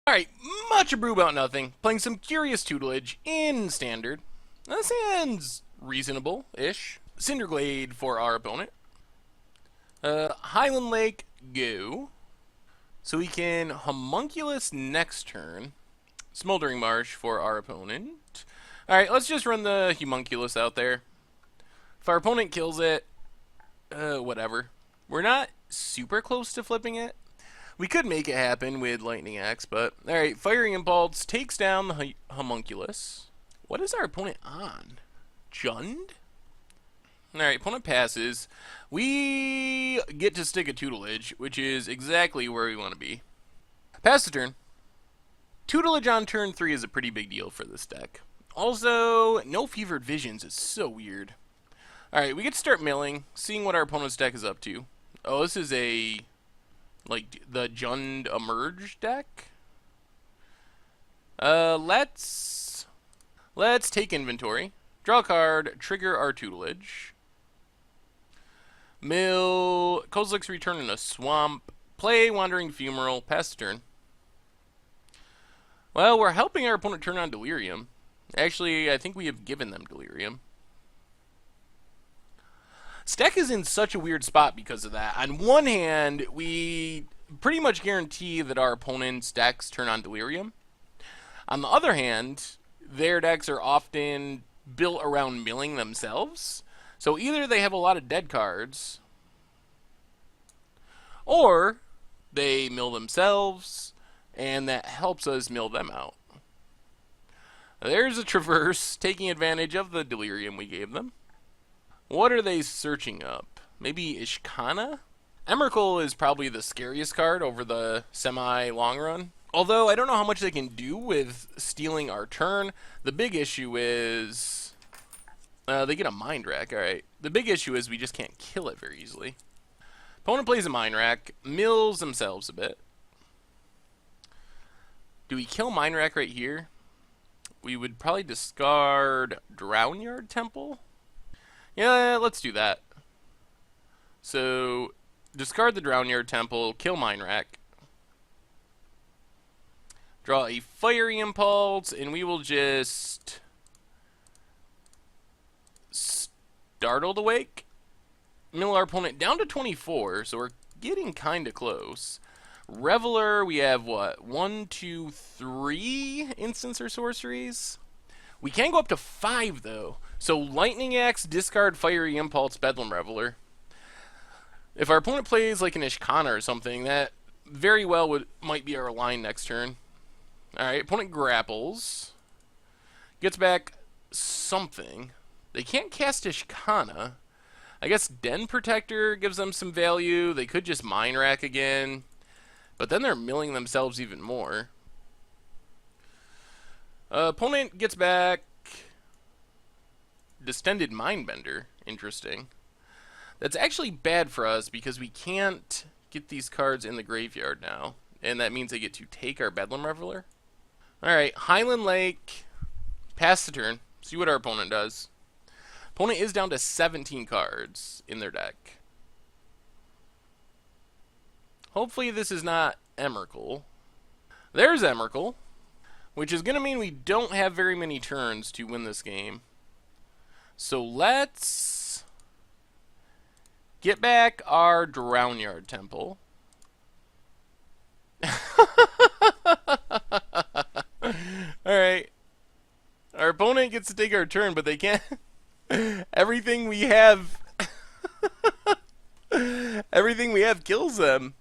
Alright, much Abrew about nothing. Playing some curious tutelage in standard. That sounds reasonable-ish. Cinderglade for our opponent. Highland Lake, go. So we can Homunculus next turn. Smoldering Marsh for our opponent. Alright, let's just run the Homunculus out there. If our opponent kills it, whatever. We're not super close to flipping it. We could make it happen with Lightning Axe, but... Alright, Firing Impulse takes down the Homunculus. What is our opponent on? Jund? Alright, opponent passes. We get to stick a Tutelage, which is exactly where we want to be. Pass the turn. Tutelage on turn 3 is a pretty big deal for this deck. Also, no Fevered Visions is so weird. Alright, we get to start milling, seeing what our opponent's deck is up to. Oh, this is a... like, the Jund Emerge deck? Let's take inventory. Draw a card, trigger our Tutelage. Mill, Kozilek's Return in a Swamp. Play Wandering Fumarole, pass the turn. Well, we're helping our opponent turn on Delirium. Actually, I think we have given them Delirium. Deck is in such a weird spot because of that. On one hand, we pretty much guarantee that our opponent's decks turn on Delirium. On the other hand, their decks are often built around milling themselves. So either they have a lot of dead cards, or they mill themselves, and that helps us mill them out. There's a Traverse, taking advantage of the Delirium we gave them. What are they searching up? Maybe Ishkanah? Emrakul is probably the scariest card over the semi-long run. Although, I don't know how much they can do with stealing our turn. The big issue is... they get a Mind Rack, alright. The big issue is we just can't kill it very easily. Opponent plays a Mind Rack, mills themselves a bit. Do we kill Mind Rack right here? We would probably discard Drownyard Temple? Yeah, let's do that. So, discard the Drownyard Temple, kill Mind Rack. Draw a Fiery Impulse, and we will just... Startled Awake. Mill our opponent down to 24, so we're getting kind of close. Reveler, we have what? 1, 2, 3 instants or sorceries? We can go up to 5, though. So Lightning Axe, discard Fiery Impulse, Bedlam Reveler. If our opponent plays like an Ishkanah or something, that very well might be our line next turn. Alright, opponent grapples. Gets back something. They can't cast Ishkanah. I guess Den Protector gives them some value. They could just Mind Rack again. But then they're milling themselves even more. Opponent gets back Distended Mindbender. Interesting. That's actually bad for us because we can't get these cards in the graveyard now. And that means they get to take our Bedlam Reveler. Alright, Highland Lake. Pass the turn. See what our opponent does. Opponent is down to 17 cards in their deck. Hopefully this is not Emrakul. There's Emrakul, which is going to mean we don't have very many turns to win this game. So let's get back our Drownyard Temple. Alright. Our opponent gets to take our turn, but they can't. Everything we have... everything we have kills them.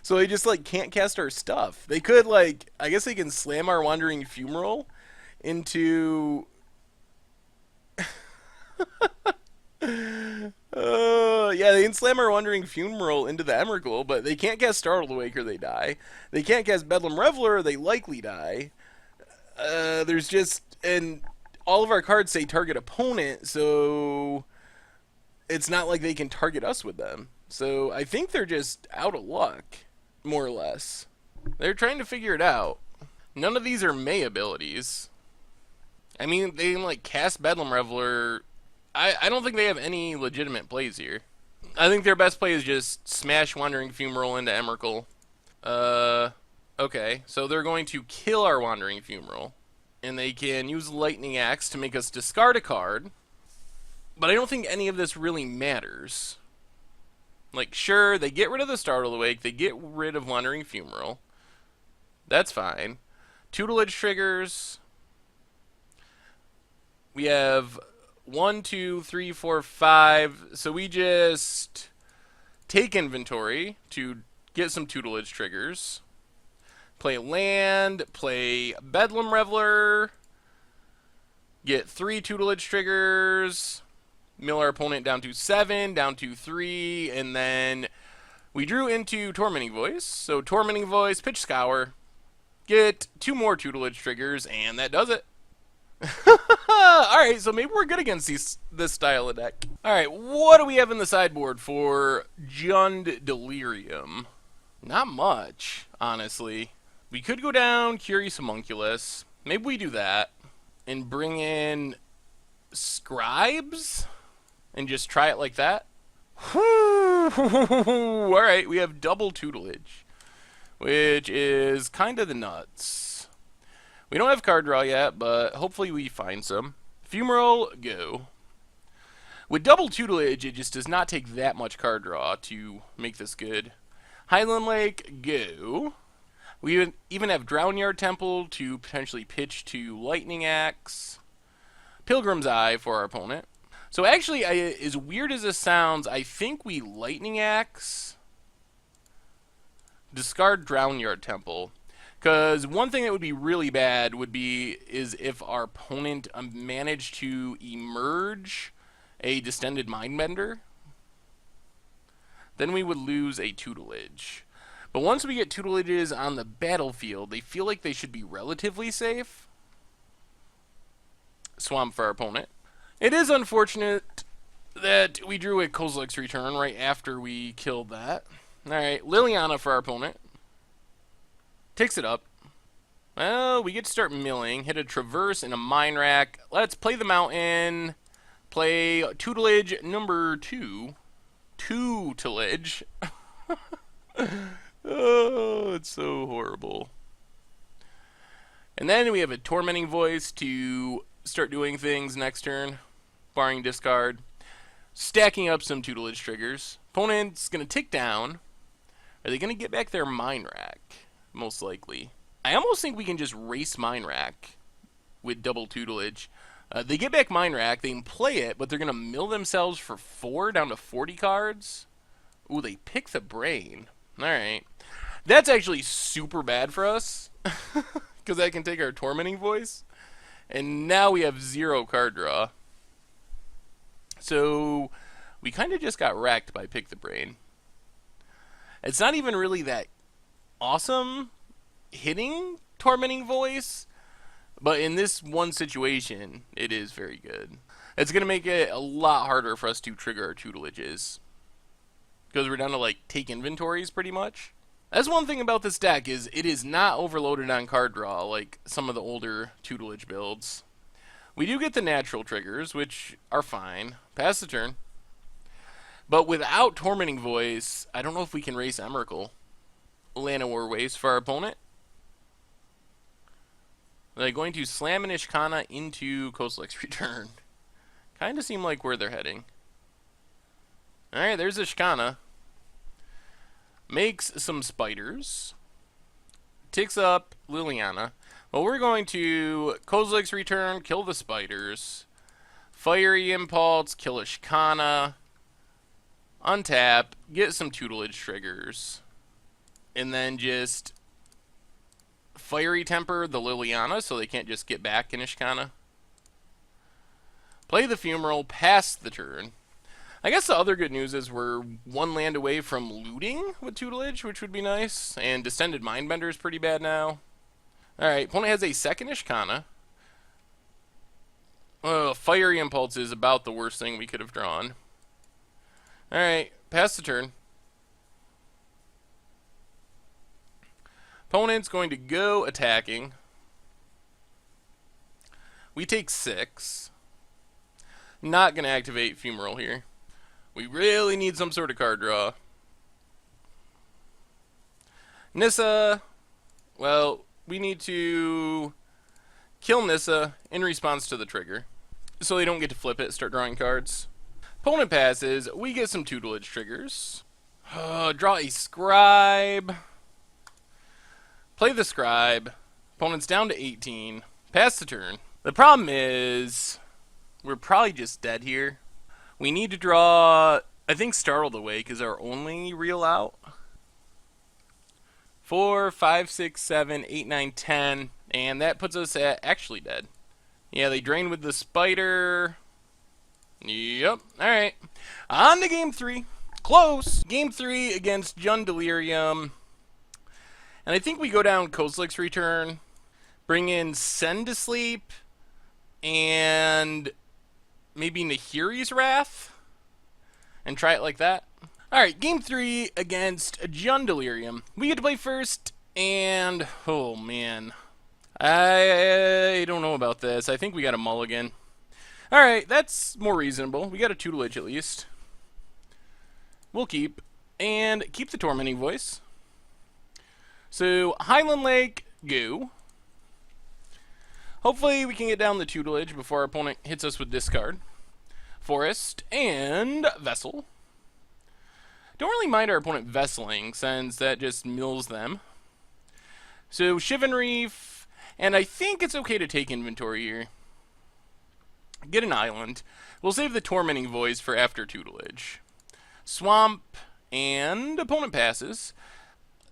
So they just, like, can't cast our stuff. They could, like... I guess they can slam our Wandering Fumarole into... yeah, they can slam our Wandering Fumarole into the Emrakul, but they can't cast Startled Awake or they die. They can't cast Bedlam Reveler or they likely die. There's just... And all of our cards say target opponent, so... It's not like they can target us with them. So I think they're just out of luck, more or less. They're trying to figure it out. None of these are May abilities. I mean, they can, like, cast Bedlam Reveler. I don't think they have any legitimate plays here. I think their best play is just smash Wandering Fumarole into Emrakul. Okay, so they're going to kill our Wandering Fumarole. And they can use Lightning Axe to make us discard a card. But I don't think any of this really matters. Like, sure, they get rid of the Startled Awake, they get rid of Wandering Fumarole. That's fine. Tutelage triggers. We have 1, 2, 3, 4, 5. So we just take inventory to get some tutelage triggers. Play land, play Bedlam Reveler. Get 3 tutelage triggers. Mill our opponent down to 7, down to 3, and then we drew into Tormenting Voice. So Tormenting Voice, pitch Scour, get 2 more tutelage triggers, and that does it. Alright, so maybe we're good against this style of deck. Alright, what do we have in the sideboard for Jund Delirium? Not much, honestly. We could go down Curious Homunculus. Maybe we do that. And bring in Scribes? And just try it like that? Alright, we have double tutelage, which is kind of the nuts. We don't have card draw yet, but hopefully we find some. Fumarole, go. With double tutelage, it just does not take that much card draw to make this good. Highland Lake, go. We even have Drownyard Temple to potentially pitch to Lightning Axe. Pilgrim's Eye for our opponent. So actually, as weird as this sounds, I think we Lightning Axe, discard Drownyard Temple. Because one thing that would be really bad is if our opponent managed to emerge a Distended Mindbender. Then we would lose a tutelage. But once we get tutelages on the battlefield, they feel like they should be relatively safe. Swamp for our opponent. It is unfortunate that we drew a Kozilek's Return right after we killed that. Alright, Liliana for our opponent. Takes it up. Well, we get to start milling. Hit a Traverse and a Mine Rack. Let's play the Mountain. Play tutelage number 2. Tutelage. Oh, it's so horrible. And then we have a Tormenting Voice to start doing things next turn. Barring discard. Stacking up some tutelage triggers. Opponent's going to tick down. Are they going to get back their Mine Rack? Most likely. I almost think we can just race Mine Rack with double tutelage. They get back Mine Rack, they can play it, but they're going to mill themselves for 4 down to 40 cards. Ooh, they pick the Brain. Alright. That's actually super bad for us. Because I can take our Tormenting Voice. And now we have 0 card draw. So, we kind of just got wrecked by Pick the Brain. It's not even really that awesome hitting Tormenting Voice, but in this one situation, it is very good. It's going to make it a lot harder for us to trigger our tutelages, because we're down to, like, take inventories pretty much. That's one thing about this deck, is it is not overloaded on card draw like some of the older tutelage builds. We do get the natural triggers, which are fine. Pass the turn. But without Tormenting Voice, I don't know if we can race Emrakul. Llanowar Waste for our opponent. They're going to slam an Ishkanah into Kozilek's Return. Kind of seem like where they're heading. Alright, there's Ishkanah. Makes some spiders. Ticks up Liliana. Well, we're going to Kozilek's Return, kill the spiders. Fiery Impulse, kill Ishkanah. Untap, get some tutelage triggers. And then just Fiery Temper the Liliana so they can't just get back in Ishkanah. Play the Fumarole, pass the turn. I guess the other good news is we're 1 land away from looting with tutelage, which would be nice. And Distended Mindbender is pretty bad now. Alright, opponent has a second Ishkanah. Fiery Impulse is about the worst thing we could have drawn. Alright, pass the turn. Opponent's going to go attacking. We take 6. Not going to activate Fumarole here. We really need some sort of card draw. Nissa. Well, we need to kill Nissa in response to the trigger, so they don't get to flip it, start drawing cards. Opponent passes, we get some tutelage triggers. Draw a scribe. Play the scribe. Opponent's down to 18. Pass the turn. The problem is, we're probably just dead here. We need to draw, I think, Startled Awake is our only real out. 4, 5, 6, 7, 8, 9, 10. And that puts us at actually dead. Yeah, they drain with the spider. Yep. Alright. On to game 3. Close. Game 3 against Delirium. And I think we go down Kozlik's Return. Bring in Send to Sleep. And maybe Nahiri's Wrath. And try it like that. Alright, game 3 against Delirium. We get to play first. And, oh man. I don't know about this. I think we got a mulligan. Alright, that's more reasonable. We got a tutelage at least. We'll keep. And keep the Tormenting Voice. So, Highland Lake, go. Hopefully we can get down the tutelage before our opponent hits us with discard. Forest and Vessel. Don't really mind our opponent vesseling, since that just mills them. So, Shivan Reef. And I think it's okay to take inventory here. Get an island. We'll save the Tormenting Voice for after tutelage. Swamp, and opponent passes.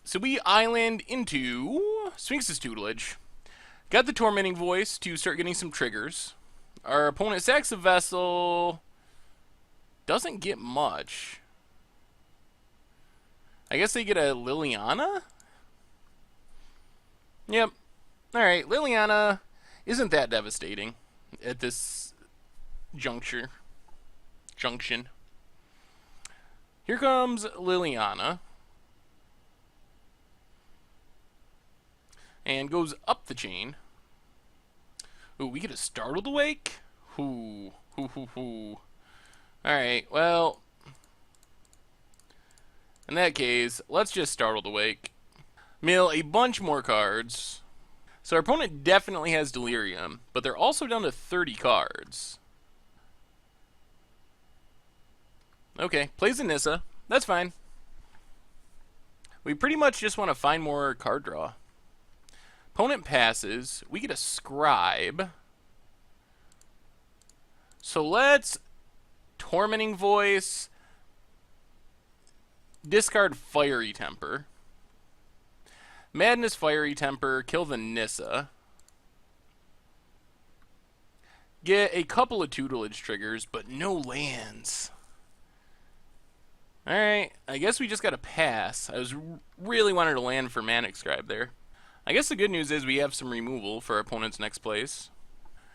So we island into Sphinx's tutelage. Got the Tormenting Voice to start getting some triggers. Our opponent sacks a vessel. Doesn't get much. I guess they get a Liliana? Yep. Alright, Liliana isn't that devastating at this junction. Here comes Liliana. And goes up the chain. Ooh, we get a Startled Awake? Hoo. Alright, well. In that case, let's just Startled Awake. Mill a bunch more cards. So our opponent definitely has Delirium, but they're also down to 30 cards. Okay, plays a Nissa. That's fine. We pretty much just want to find more card draw. Opponent passes. We get a Scribe. So let's Tormenting Voice. Discard Fiery Temper. Madness Fiery Temper. Kill the Nissa. Get a couple of tutelage triggers, but no lands. Alright, I guess we just gotta pass. I was really wanted to land for Manic Scribe there. I guess the good news is we have some removal for our opponent's next place.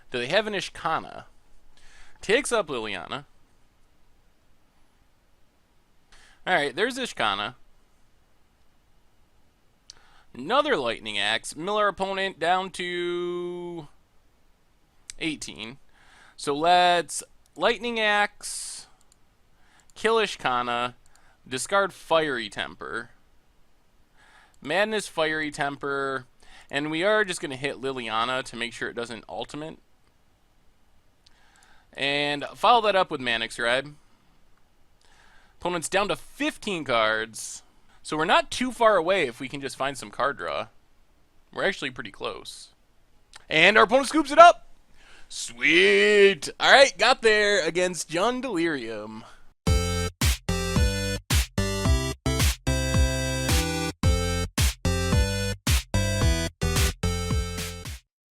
Do they have an Ishkanah? Takes up Liliana. Alright, there's Ishkanah. Another Lightning Axe. Mill our opponent down to 18. So let's Lightning Axe, kill Ishkanah, discard Fiery Temper, Madness Fiery Temper, and we are just going to hit Liliana to make sure it doesn't ultimate. And follow that up with Manic Scribe. Opponent's down to 15 cards. So we're not too far away if we can just find some card draw. We're actually pretty close. And our opponent scoops it up! Sweet! Alright, got there against Delirium.